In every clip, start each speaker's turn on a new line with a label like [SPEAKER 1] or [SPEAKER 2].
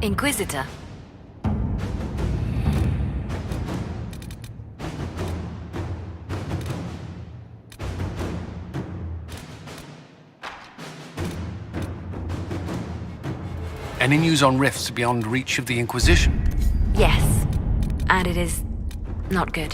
[SPEAKER 1] Inquisitor.
[SPEAKER 2] Any news on rifts beyond reach of the Inquisition?
[SPEAKER 1] Yes. And it is not good.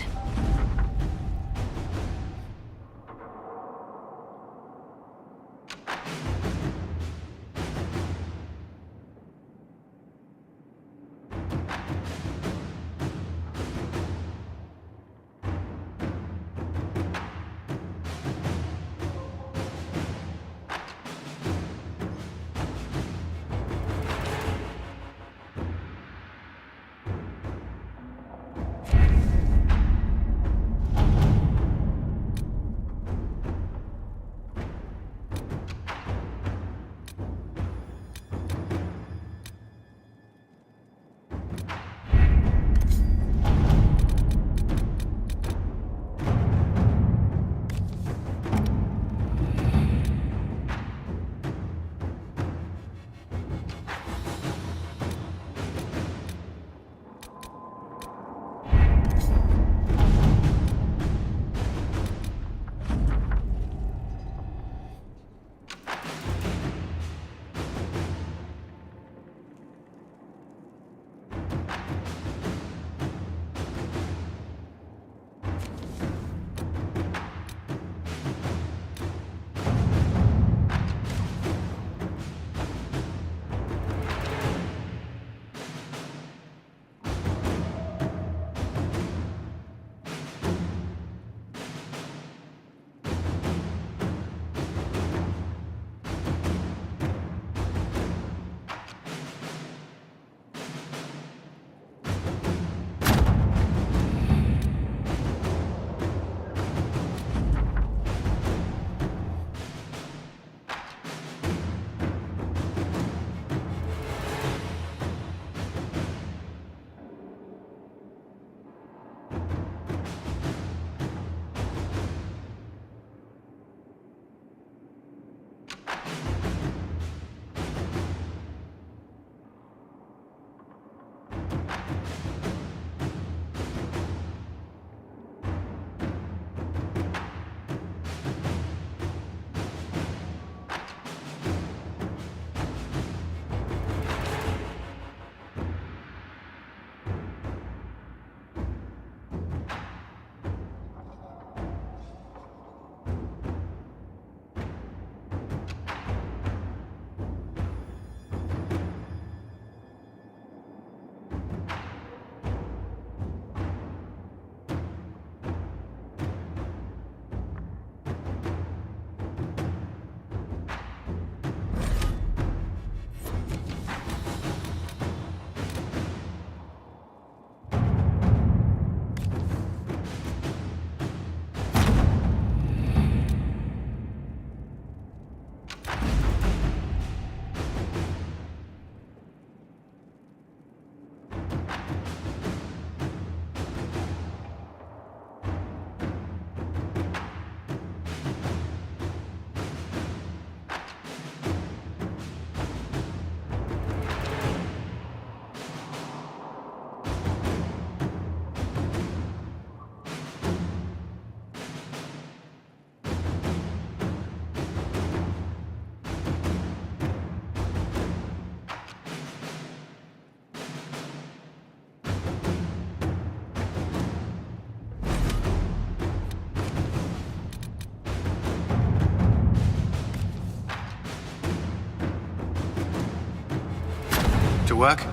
[SPEAKER 2] To work?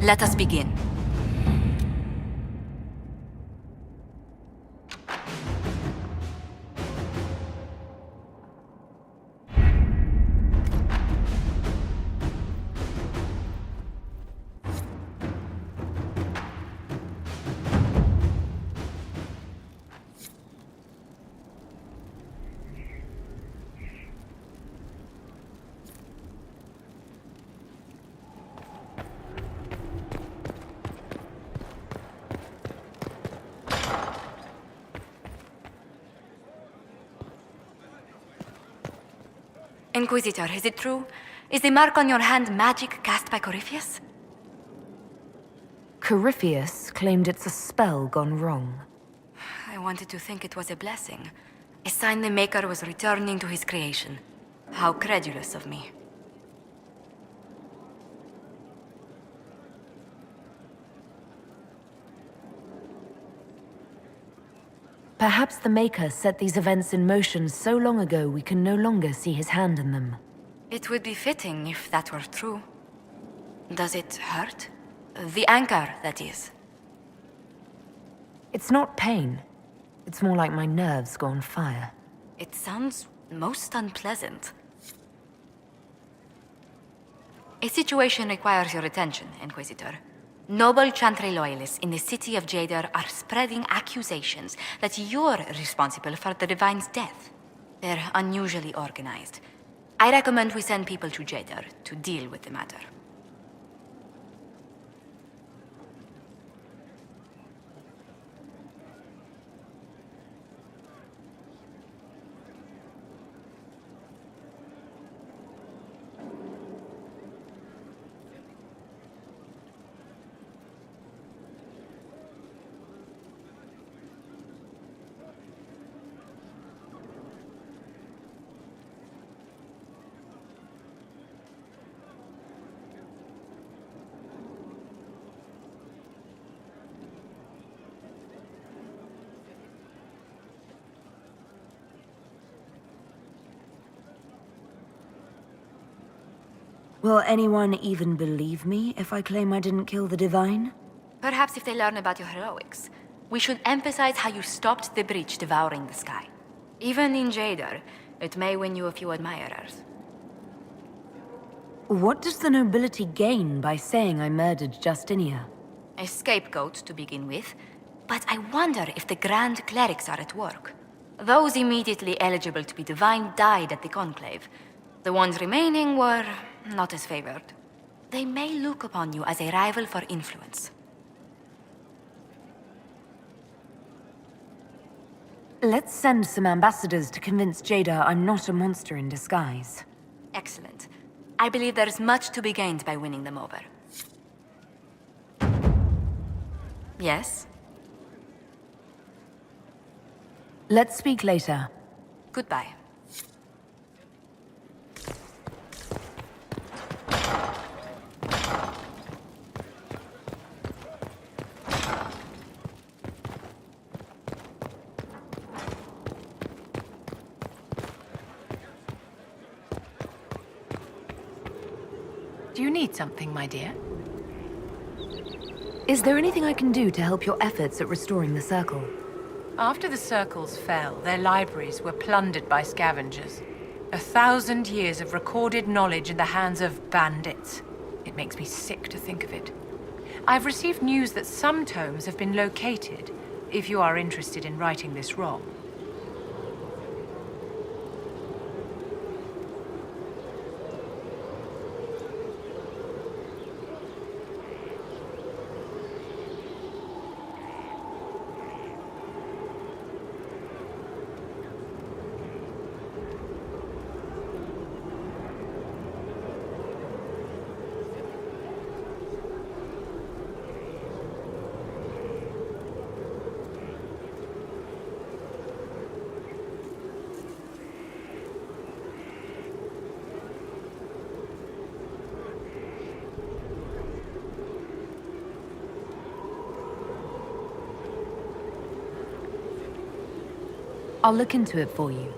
[SPEAKER 1] Let us begin. Inquisitor, is it true? Is the mark on your hand magic cast by Corypheus?
[SPEAKER 3] Corypheus claimed it's a spell gone wrong.
[SPEAKER 1] I wanted to think it was a blessing. A sign the Maker was returning to his creation. How credulous of me.
[SPEAKER 3] Perhaps the Maker set these events in motion so long ago we can no longer see his hand in them.
[SPEAKER 1] It would be fitting if that were true. Does it hurt? The anchor, that is.
[SPEAKER 3] It's not pain. It's more like my nerves go on fire.
[SPEAKER 1] It sounds most unpleasant. A situation requires your attention, Inquisitor. Noble Chantry loyalists in the city of Jadar are spreading accusations that you're responsible for the Divine's death. They're unusually organized. I recommend we send people to Jadar to deal with the matter.
[SPEAKER 3] Will anyone even believe me if I claim I didn't kill the Divine?
[SPEAKER 1] Perhaps if they learn about your heroics, we should emphasize how you stopped the breach devouring the sky. Even in Jadar, it may win you a few admirers.
[SPEAKER 3] What does the nobility gain by saying I murdered Justinia?
[SPEAKER 1] A scapegoat to begin with, but I wonder if the Grand Clerics are at work. Those immediately eligible to be divine died at the Conclave. The ones remaining were not as favored. They may look upon you as a rival for influence.
[SPEAKER 3] Let's send some ambassadors to convince Jada I'm not a monster in disguise.
[SPEAKER 1] Excellent. I believe there is much to be gained by winning them over. Yes?
[SPEAKER 3] Let's speak later.
[SPEAKER 1] Goodbye.
[SPEAKER 4] Do you need something, my dear?
[SPEAKER 3] Is there anything I can do to help your efforts at restoring the Circle?
[SPEAKER 4] After the Circles fell, their libraries were plundered by scavengers. 1,000 years of recorded knowledge in the hands of bandits. It makes me sick to think of it. I've received news that some tomes have been located, if you are interested in righting this wrong.
[SPEAKER 3] I'll look into it for you.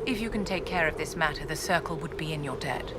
[SPEAKER 4] If you can take care of this matter, the Circle would be in your debt.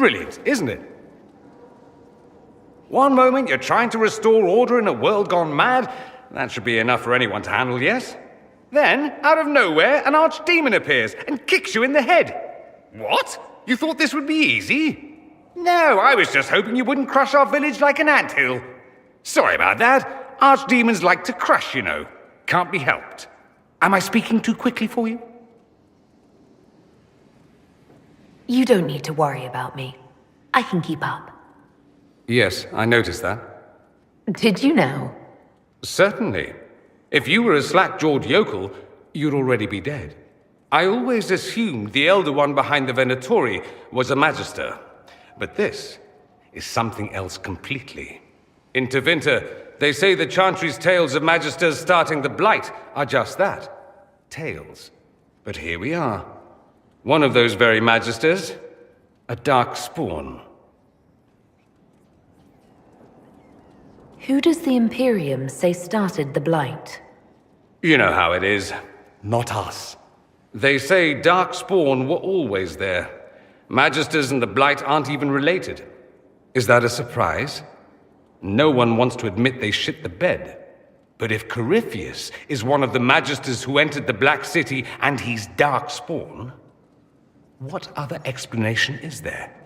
[SPEAKER 5] Brilliant, isn't it? One moment you're trying to restore order in a world gone mad. That should be enough for anyone to handle, yes? Then, out of nowhere, an archdemon appears and kicks you in the head. What? You thought this would be easy? No, I was just hoping you wouldn't crush our village like an anthill. Sorry about that. Archdemons like to crush, you know. Can't be helped. Am I speaking too quickly for you?
[SPEAKER 3] You don't need to worry about me. I can keep up.
[SPEAKER 5] Yes, I noticed that.
[SPEAKER 3] Did you know?
[SPEAKER 5] Certainly. If you were a slack-jawed yokel, you'd already be dead. I always assumed the Elder One behind the Venatori was a Magister. But this is something else completely. In Tevinter, they say the Chantry's tales of Magisters starting the Blight are just that. Tales. But here we are. One of those very Magisters, a dark spawn.
[SPEAKER 3] Who does the Imperium say started the Blight?
[SPEAKER 5] You know how it is. Not us. They say Darkspawn were always there. Magisters and the Blight aren't even related. Is that a surprise? No one wants to admit they shit the bed. But if Corypheus is one of the Magisters who entered the Black City and he's Darkspawn, what other explanation is there?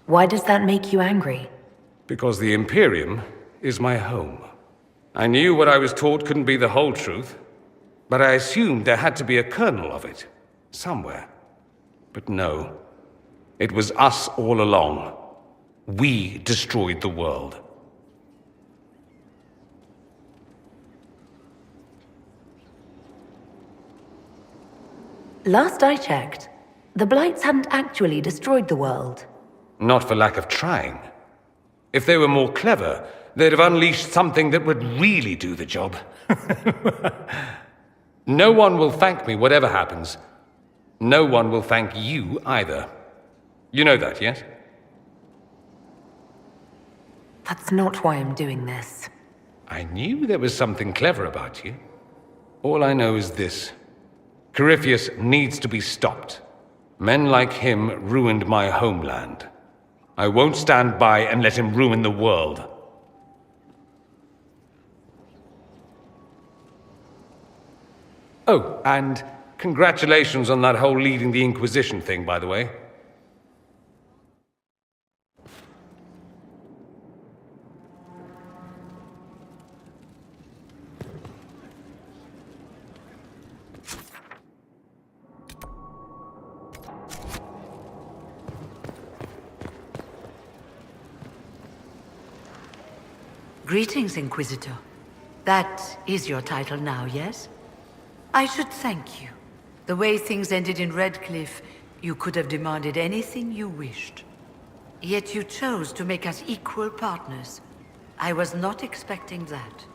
[SPEAKER 3] Why does that make you angry?
[SPEAKER 5] Because the Imperium is my home. I knew what I was taught couldn't be the whole truth, but I assumed there had to be a kernel of it, somewhere. But no, it was us all along. We destroyed the world.
[SPEAKER 3] Last I checked, the Blights hadn't actually destroyed the world.
[SPEAKER 5] Not for lack of trying. If they were more clever, they'd have unleashed something that would really do the job. No one will thank me whatever happens. No one will thank you either. You know that, yes?
[SPEAKER 3] That's not why I'm doing this.
[SPEAKER 5] I knew there was something clever about you. All I know is this. Corypheus needs to be stopped. Men like him ruined my homeland. I won't stand by and let him ruin the world. Oh, and congratulations on that whole leading the Inquisition thing, by the way.
[SPEAKER 6] Greetings, Inquisitor. That is your title now, yes? I should thank you. The way things ended in Redcliffe, you could have demanded anything you wished. Yet you chose to make us equal partners. I was not expecting that.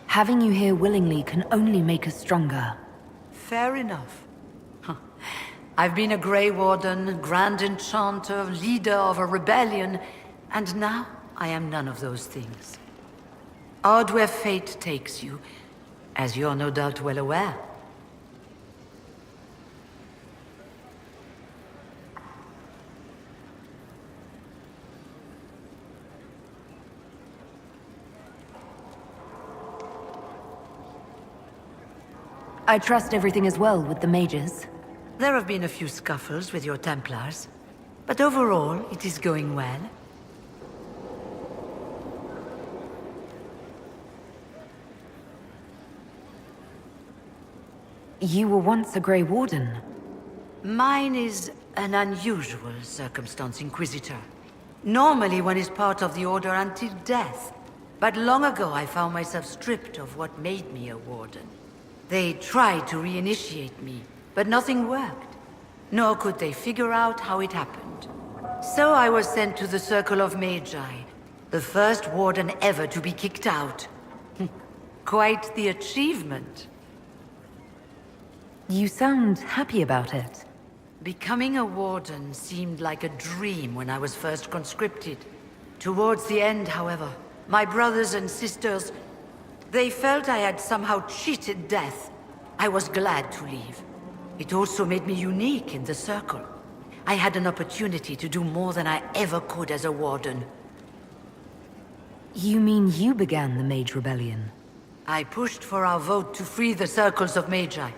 [SPEAKER 3] Having you here willingly can only make us stronger.
[SPEAKER 6] Fair enough. Huh. I've been a Grey Warden, Grand Enchanter, leader of a rebellion, and now I am none of those things. Odd where fate takes you, as you're no doubt well aware.
[SPEAKER 3] I trust everything is well with the mages.
[SPEAKER 6] There have been a few scuffles with your Templars, but overall, it is going well.
[SPEAKER 3] You were once a Grey Warden.
[SPEAKER 6] Mine is an unusual circumstance, Inquisitor. Normally one is part of the Order until death. But long ago I found myself stripped of what made me a Warden. They tried to reinitiate me, but nothing worked. Nor could they figure out how it happened. So I was sent to the Circle of Magi, the first Warden ever to be kicked out. Quite the achievement.
[SPEAKER 3] You sound happy about it.
[SPEAKER 6] Becoming a Warden seemed like a dream when I was first conscripted. Towards the end, however, my brothers and sisters, they felt I had somehow cheated death. I was glad to leave. It also made me unique in the Circle. I had an opportunity to do more than I ever could as a Warden.
[SPEAKER 3] You mean you began the Mage Rebellion?
[SPEAKER 6] I pushed for our vote to free the Circles of Magi.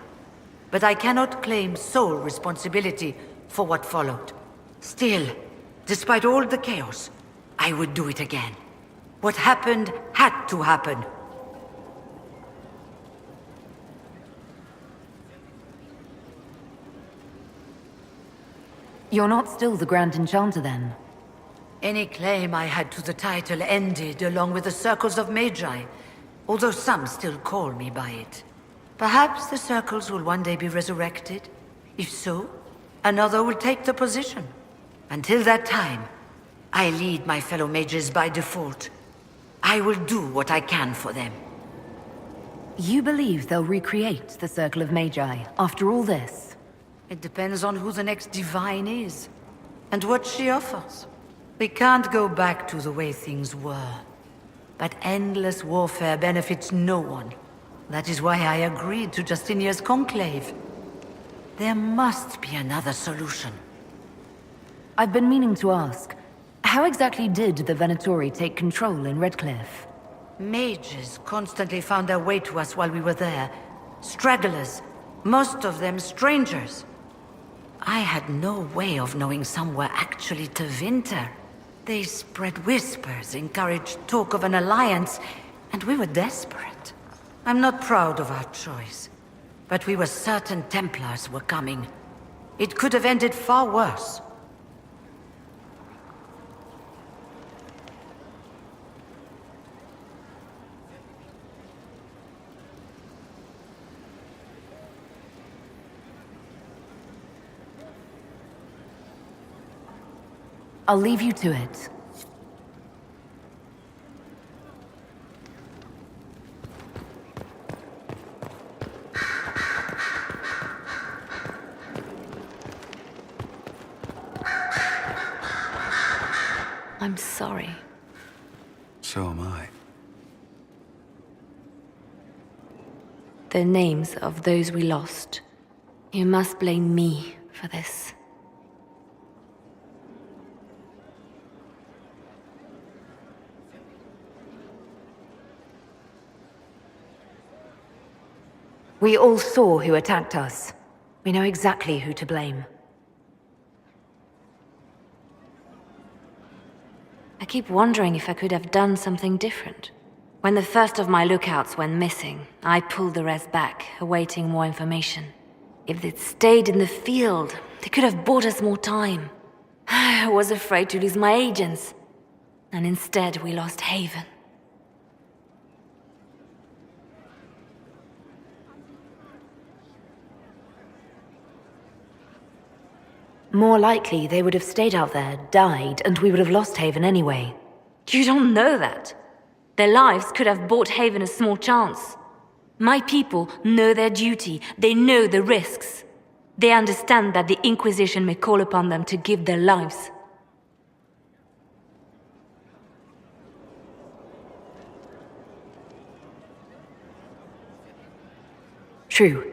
[SPEAKER 6] But I cannot claim sole responsibility for what followed. Still, despite all the chaos, I would do it again. What happened had to happen.
[SPEAKER 3] You're not still the Grand Enchanter then?
[SPEAKER 6] Any claim I had to the title ended along with the Circles of Magi, although some still call me by it. Perhaps the Circles will one day be resurrected. If so, another will take the position. Until that time, I lead my fellow mages by default. I will do what I can for them.
[SPEAKER 3] You believe they'll recreate the Circle of Magi after all this?
[SPEAKER 6] It depends on who the next divine is, and what she offers. We can't go back to the way things were. But endless warfare benefits no one. That is why I agreed to Justinia's conclave. There must be another solution.
[SPEAKER 3] I've been meaning to ask, how exactly did the Venatori take control in Redcliffe?
[SPEAKER 6] Mages constantly found their way to us while we were there. Stragglers, most of them strangers. I had no way of knowing some were actually Tevinter. They spread whispers, encouraged talk of an alliance, and we were desperate. I'm not proud of our choice, but we were certain Templars were coming. It could have ended far worse.
[SPEAKER 3] I'll leave you to it.
[SPEAKER 1] I'm sorry.
[SPEAKER 2] So am I.
[SPEAKER 1] The names of those we lost. You must blame me for this.
[SPEAKER 3] We all saw who attacked us. We know exactly who to blame.
[SPEAKER 1] I keep wondering if I could have done something different. When the first of my lookouts went missing, I pulled the rest back, awaiting more information. If they'd stayed in the field, they could have bought us more time. I was afraid to lose my agents. And instead, we lost Haven.
[SPEAKER 3] More likely, they would have stayed out there, died, and we would have lost Haven anyway.
[SPEAKER 1] You don't know that. Their lives could have bought Haven a small chance. My people know their duty. They know the risks. They understand that the Inquisition may call upon them to give their lives.
[SPEAKER 3] True.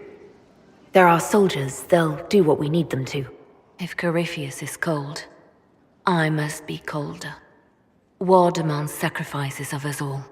[SPEAKER 3] They're our soldiers. They'll do what we need them to.
[SPEAKER 1] If Corypheus is cold, I must be colder. War demands sacrifices of us all.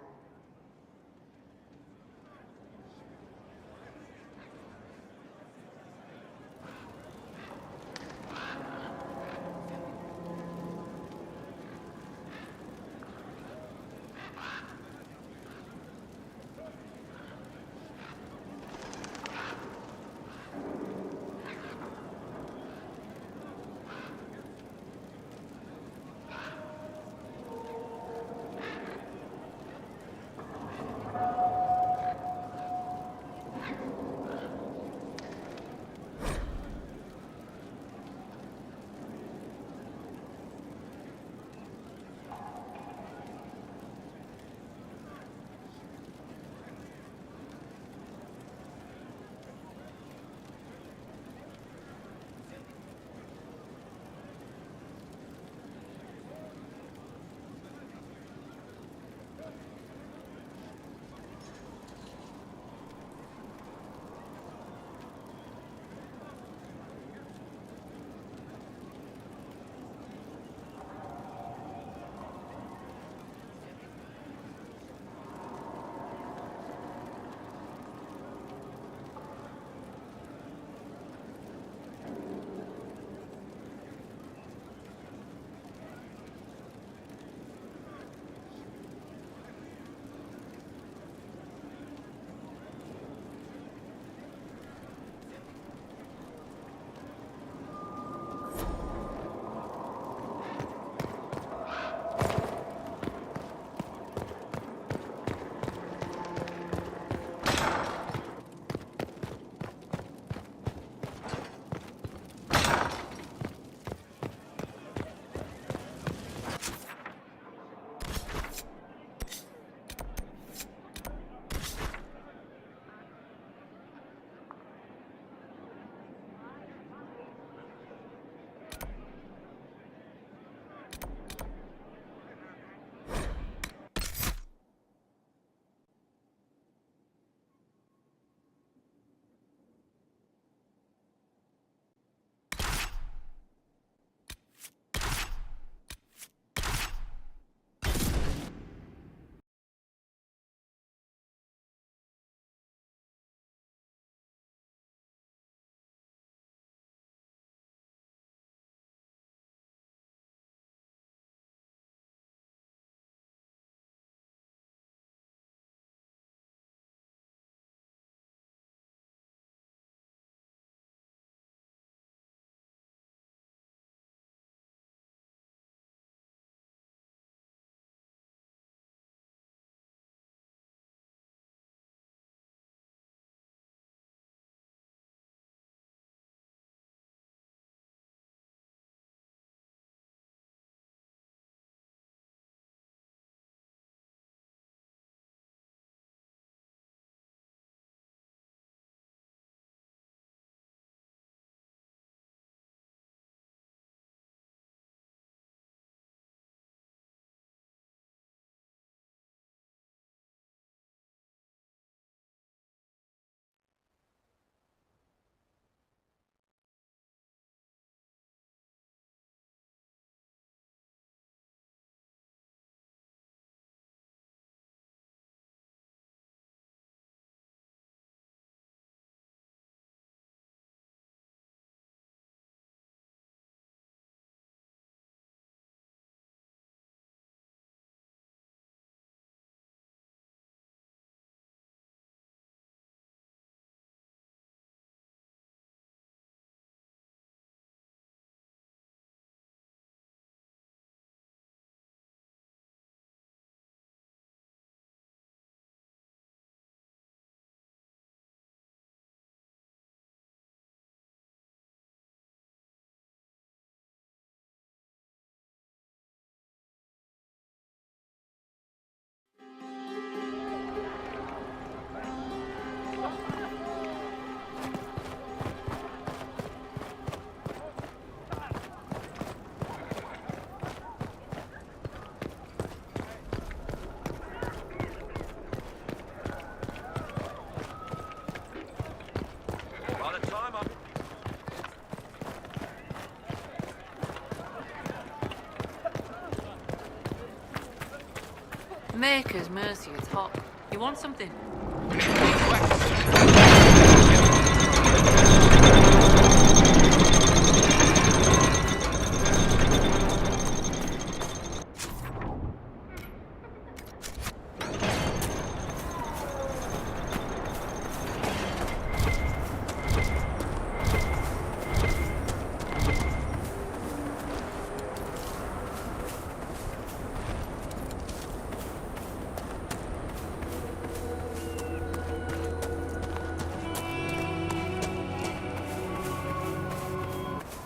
[SPEAKER 4] Maker's mercy, it's hot. You want something?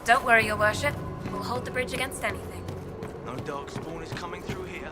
[SPEAKER 7] Don't worry, your worship. We'll hold the bridge against anything.
[SPEAKER 8] No darkspawn is coming through here.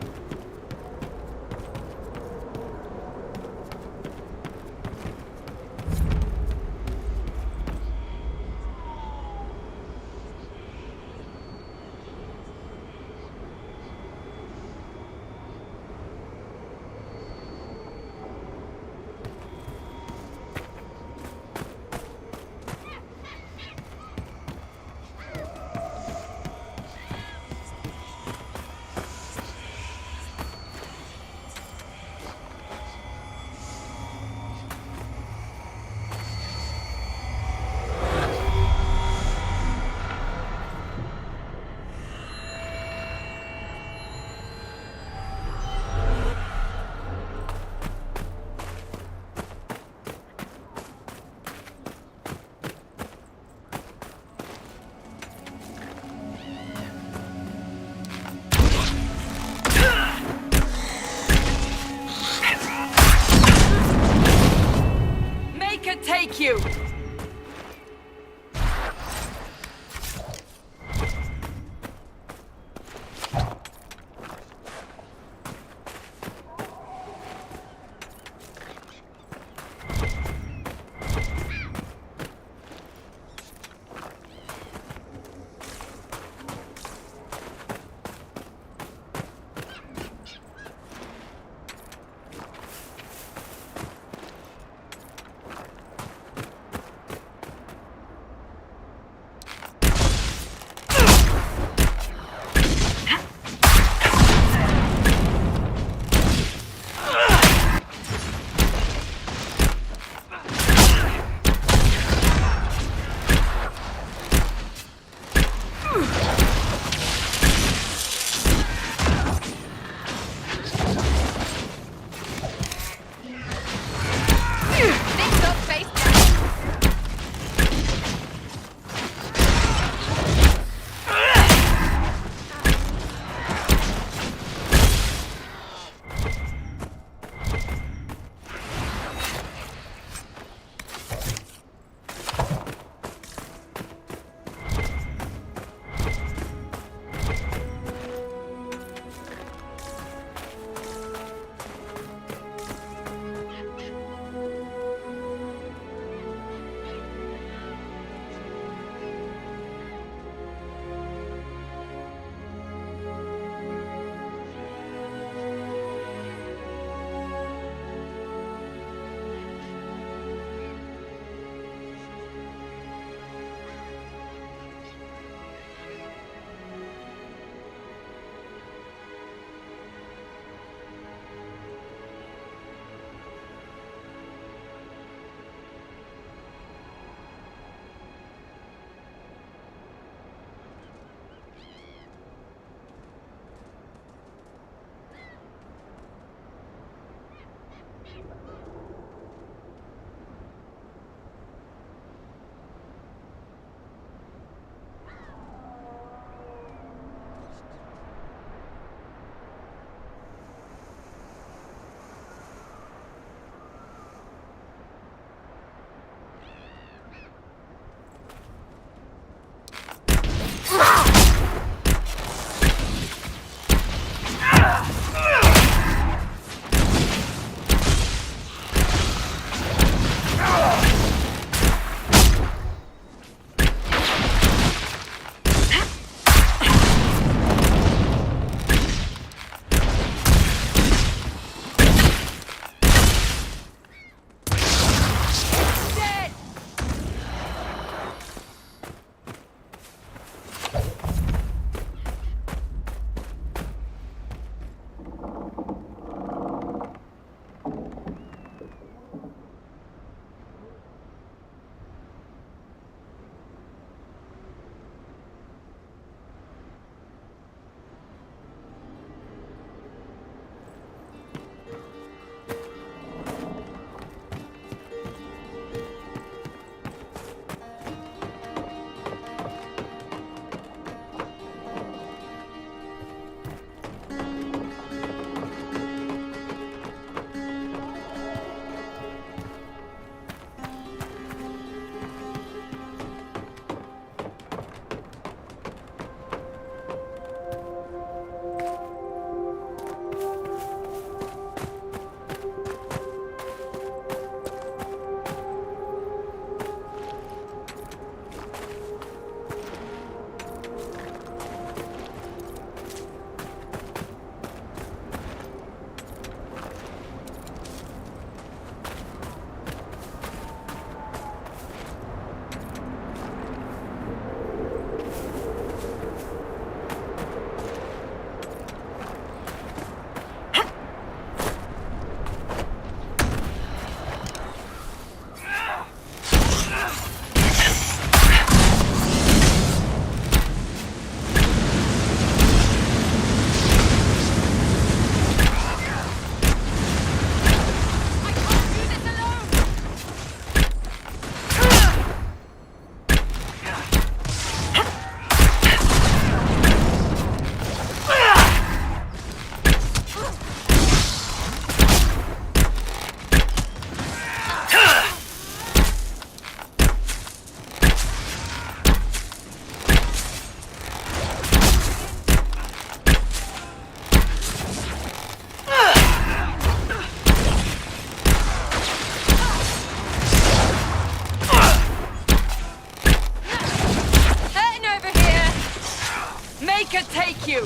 [SPEAKER 4] Maker take you!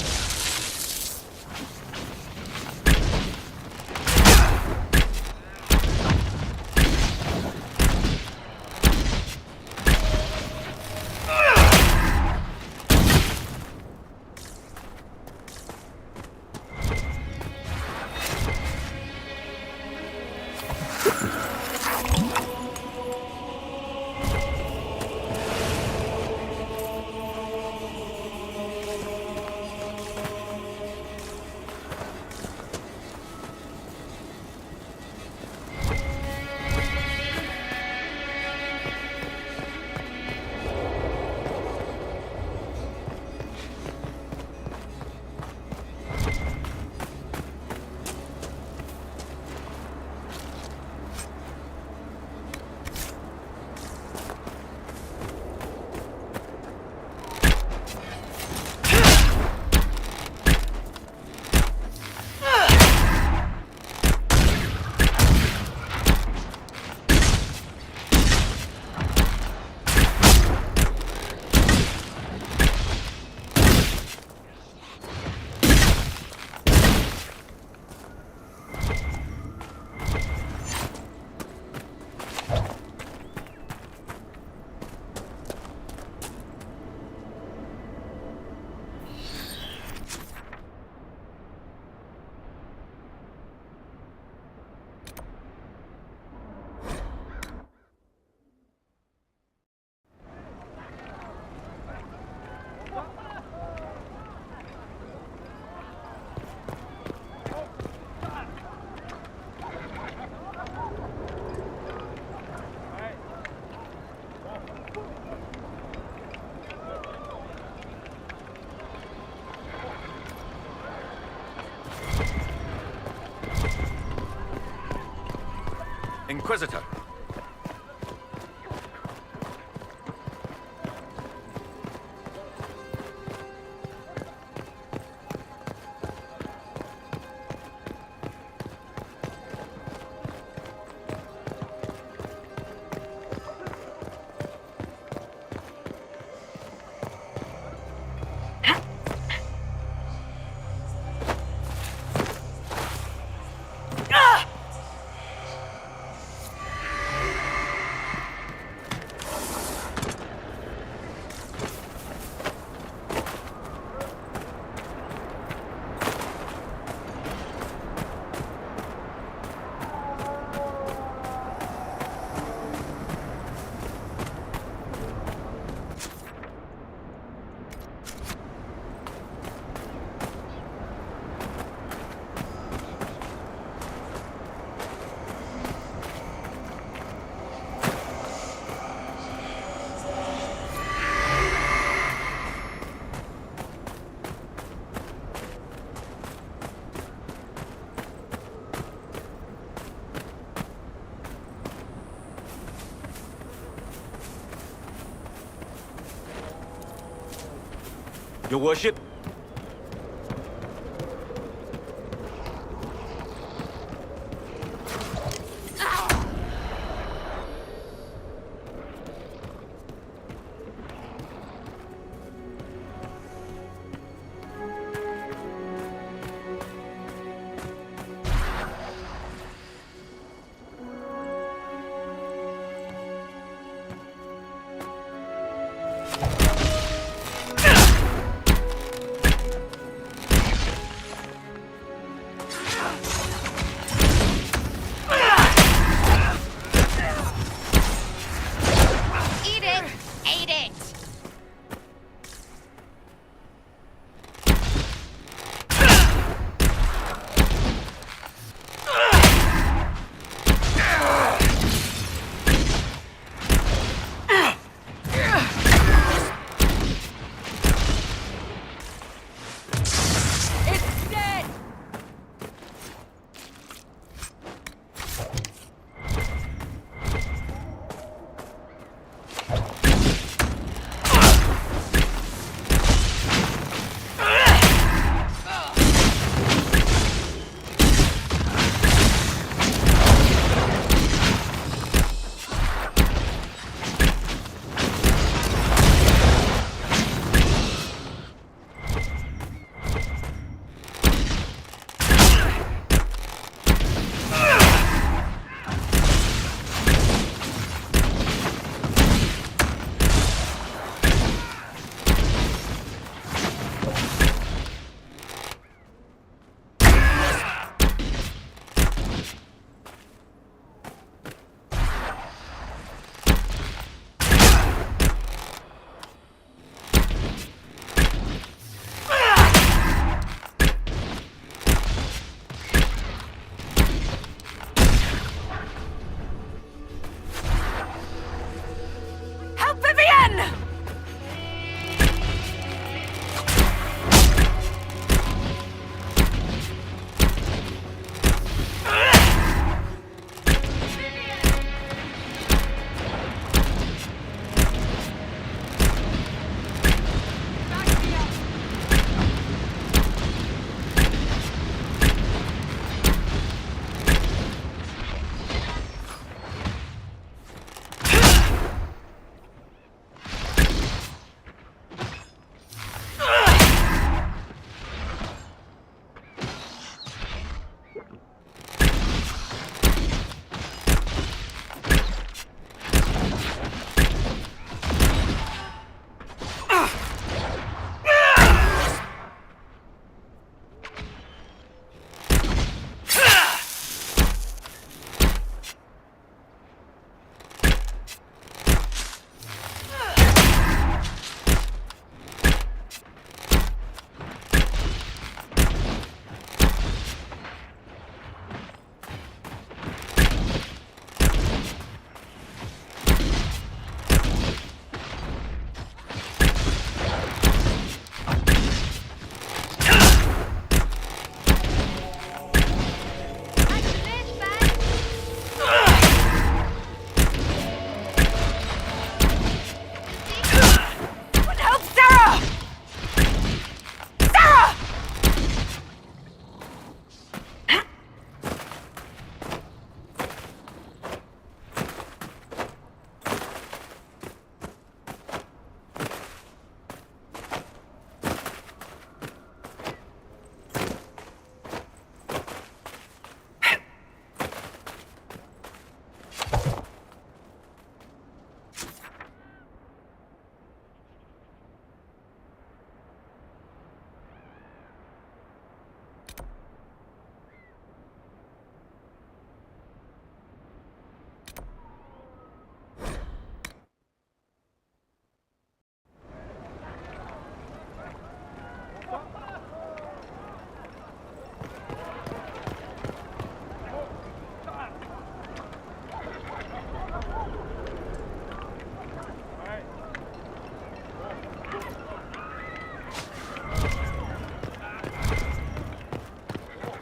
[SPEAKER 9] Inquisitor. Your worship?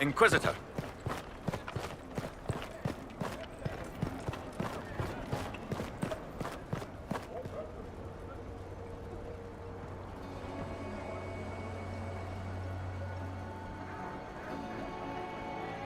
[SPEAKER 9] Inquisitor.